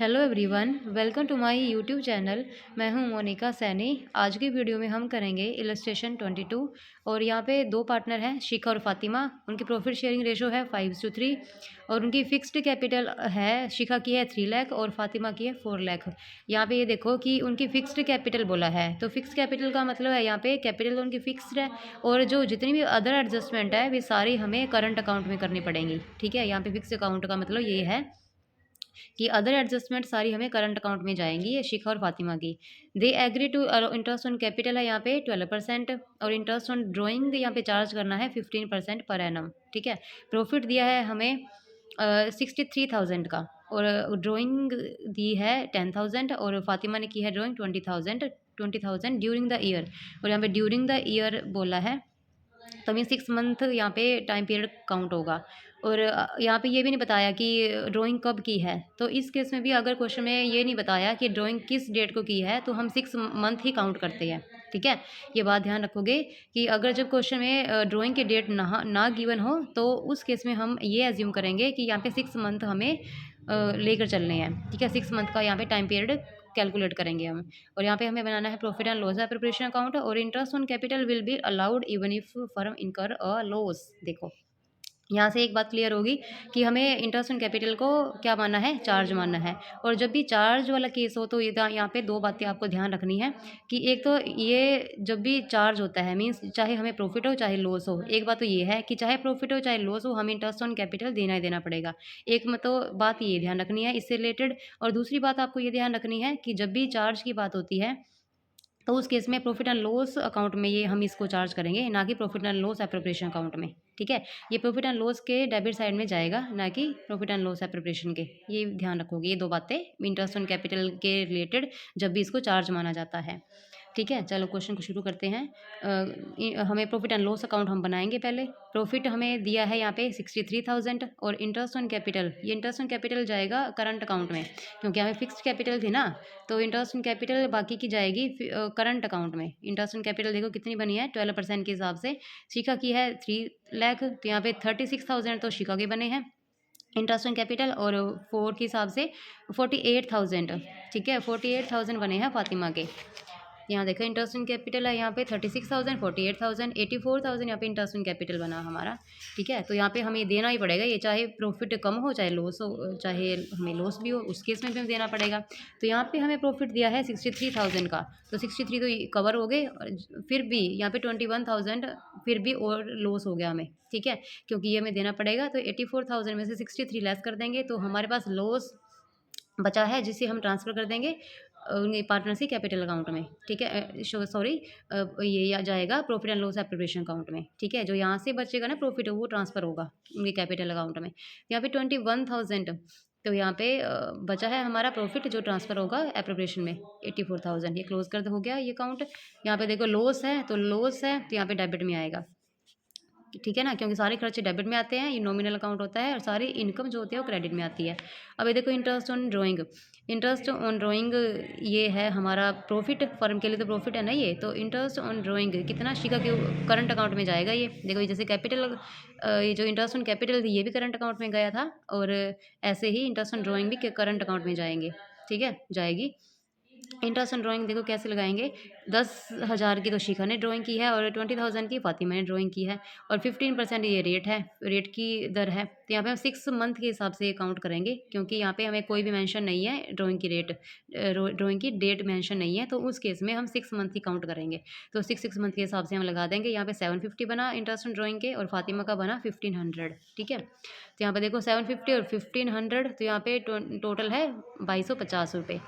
Hello everyone, welcome to my YouTube channel. मैं हूं मोनिका सैनी। आज की वीडियो में हम करेंगे इलस्ट्रेशन 22 और यहाँ पे दो पार्टनर हैं, शिखा और फातिमा। उनकी प्रॉफिट शेयरिंग रेशो है 5:3 और उनकी फ़िक्स्ड कैपिटल है, शिखा की है 3 लाख और फातिमा की है 4 लाख। यहाँ पे ये देखो कि उनकी फ़िक्स्ड कैपिटल बोला है, तो फ़िक्स्ड कैपिटल का मतलब है यहाँ पे कैपिटल उनकी फ़िक्स्ड है और जो जितनी भी अदर एडजस्टमेंट है वे सारी हमें करंट अकाउंट में करनी पड़ेंगी। ठीक है, यहाँ पे फ़िक्स्ड अकाउंट का मतलब ये है कि अदर एडजस्टमेंट सारी हमें करंट अकाउंट में जाएंगी, ये शिखा और फातिमा की। They agree to interest on capital है यहाँ पे 12% और इंटरेस्ट ऑन ड्राइंग यहाँ पे चार्ज करना है 15% पर एनम। ठीक है, प्रॉफिट दिया है हमें 63,000 का और ड्राइंग दी है 10,000 और फातिमा ने की है ड्राइंग 20,000 ड्यूरिंग द ईयर। और यहाँ पे ड्यूरिंग द ईयर बोला है, तो मीन 6 मंथ यहाँ पे टाइम पीरियड काउंट होगा। और यहाँ पे ये भी नहीं बताया कि ड्राइंग कब की है, तो इस केस में भी अगर क्वेश्चन में ये नहीं बताया कि ड्राइंग किस डेट को की है तो हम 6 मंथ ही काउंट करते हैं। ठीक है, ये बात ध्यान रखोगे कि अगर जब क्वेश्चन में ड्राइंग की डेट ना गिवन हो तो उस केस में हम ये एज्यूम करेंगे कि यहाँ पे 6 मंथ हमें लेकर चलने हैं। ठीक है, 6 मंथ का यहाँ पे टाइम पीरियड कैलकुलेट करेंगे हम। और यहाँ पे हमें बनाना है profit and loss preparation account और interest on capital will be allowed even if firm incur a loss. देखो यहाँ से एक बात क्लियर होगी कि हमें इंटरेस्ट ऑन कैपिटल को क्या मानना है, चार्ज मानना है। और जब भी चार्ज वाला केस हो तो ये यहाँ पे दो बातें आपको ध्यान रखनी है कि एक तो ये जब भी चार्ज होता है मीन्स चाहे हमें प्रॉफिट हो चाहे लॉस हो, एक बात तो ये है कि चाहे प्रॉफिट हो चाहे लॉस हो हमें इंटरेस्ट ऑन कैपिटल देना ही देना पड़ेगा। एक मतलब बात ये ध्यान रखनी है इससे रिलेटेड। और दूसरी बात आपको ये ध्यान रखनी है कि जब भी चार्ज की बात होती है तो उस केस में प्रॉफिट एंड लॉस अकाउंट में ये हम इसको चार्ज करेंगे, ना कि profit and loss appropriation account में। ठीक है, ये प्रॉफिट एंड लॉस के डेबिट साइड में जाएगा, ना कि प्रॉफिट एंड लॉस एप्रोप्रिएशन के। ये ध्यान रखोगे, ये दो बातें इंटरेस्ट ऑन कैपिटल के रिलेटेड जब भी इसको चार्ज माना जाता है। ठीक है, चलो क्वेश्चन को शुरू करते हैं। हमें प्रॉफिट एंड लॉस अकाउंट हम बनाएंगे पहले। प्रॉफिट हमें दिया है यहाँ पे 63,000 और इंटरेस्ट ऑन कैपिटल, ये इंटरेस्ट ऑन कैपिटल जाएगा करंट अकाउंट में क्योंकि हमें फिक्स्ड कैपिटल थी ना, तो इंटरेस्ट ऑन कैपिटल बाकी की जाएगी करंट अकाउंट में। इंटरेस्ट ऑन कैपिटल देखो कितनी बनी है 12% के हिसाब से। शिखा की है 3 लाख, तो यहाँ पे 36,000 तो शिखा के बने हैं इंटरेस्ट ऑन कैपिटल और 4 के हिसाब से 48,000। ठीक है, 48,000 बने हैं फातिमा के। यहाँ देखो इंटरेस्ट इन कैपिटल है यहाँ पे 36,000, 48,000, 84,000 यहाँ पे इंटरेस्ट इन कैपिटल बना हमारा। ठीक है, तो यहाँ पे हमें देना ही पड़ेगा, ये चाहे प्रॉफिट कम हो चाहे लॉस हो, चाहे हमें लॉस भी हो उस केस में भी हमें देना पड़ेगा। तो यहाँ पे हमें प्रॉफिट दिया है 63,000 का, तो 63 तो कवर हो गए। फिर भी यहाँ पे 21,000 फिर भी और लॉस हो गया हमें। ठीक है, क्योंकि ये हमें देना पड़ेगा, तो 84,000 में से 63 लेस कर देंगे तो हमारे पास लॉस बचा है जिसे हम ट्रांसफ़र कर देंगे पार्टनरशिप कैपिटल अकाउंट में। ठीक है, सॉरी, ये आ जाएगा profit and loss appropriation account में। ठीक है, जो यहाँ से बचेगा ना प्रॉफिट वो ट्रांसफ़र होगा उनके कैपिटल अकाउंट में। यहाँ पे 21,000 तो यहाँ पे बचा है हमारा प्रॉफिट जो ट्रांसफ़र होगा एप्रोप्रिएशन में 84,000। ये क्लोज कर हो गया ये अकाउंट। यहाँ पे देखो लॉस है तो लॉस है तो यहाँ पे डेबिट में आएगा। ठीक है ना, क्योंकि सारे खर्चे डेबिट में आते हैं, ये नॉमिनल अकाउंट होता है और सारी इनकम जो होती है वो क्रेडिट में आती है। अब ये देखो interest on drawing, interest on drawing ये है हमारा प्रॉफिट, फर्म के लिए तो प्रॉफिट है ना ये। तो इंटरेस्ट ऑन ड्राइंग कितना शिखा के करंट अकाउंट में जाएगा। ये देखो ये जैसे कैपिटल, ये जो इंटरेस्ट ऑन कैपिटल थी ये भी करंट अकाउंट में गया था और ऐसे ही इंटरेस्ट ऑन ड्राइंग भी करंट अकाउंट में जाएंगे। ठीक है, जाएगी। इंटरेस्ट ऑन ड्राइंग देखो कैसे लगाएंगे, 10,000 की तो शिखा ने ड्राइंग की है और 20,000 की फातिमा ने ड्राइंग की है और 15% ये रेट है, रेट की दर है। तो यहाँ पे हम 6 मंथ के हिसाब से काउंट करेंगे क्योंकि यहाँ पे हमें कोई भी मेंशन नहीं है ड्राइंग की रेट, ड्राइंग की डेट मेंशन नहीं है, तो उस केस में हम 6 मंथ ही काउंट करेंगे। तो 6 मंथ के हिसाब से हम लगा देंगे। यहाँ पे 750 बना इंटरेस्ट ऑन ड्राइंग के और फातिमा का बना 1500। ठीक है, तो यहाँ पे देखो 750 और 1500 तो यहाँ पे टोटल है 2250 रुपये।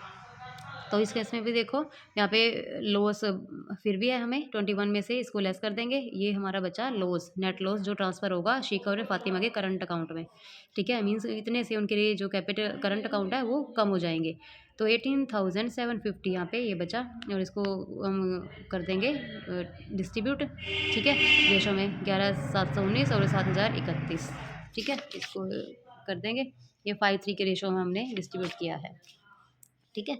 तो इस केस में भी देखो यहाँ पे लॉस फिर भी है, हमें 21 में से इसको लेस कर देंगे, ये हमारा बचा लॉस, नेट लॉस जो ट्रांसफ़र होगा शिखा और फातिमा के करंट अकाउंट में। ठीक है, मीन्स इतने से उनके लिए जो कैपिटल करंट अकाउंट है वो कम हो जाएंगे। तो 18,750 यहाँ पे ये बचा और इसको हम कर देंगे डिस्ट्रीब्यूट। ठीक है, रेशो में 11,719 और 7,031। ठीक है, इसको कर देंगे, ये 5:3 के रेशो में हमने डिस्ट्रीब्यूट किया है। ठीक है।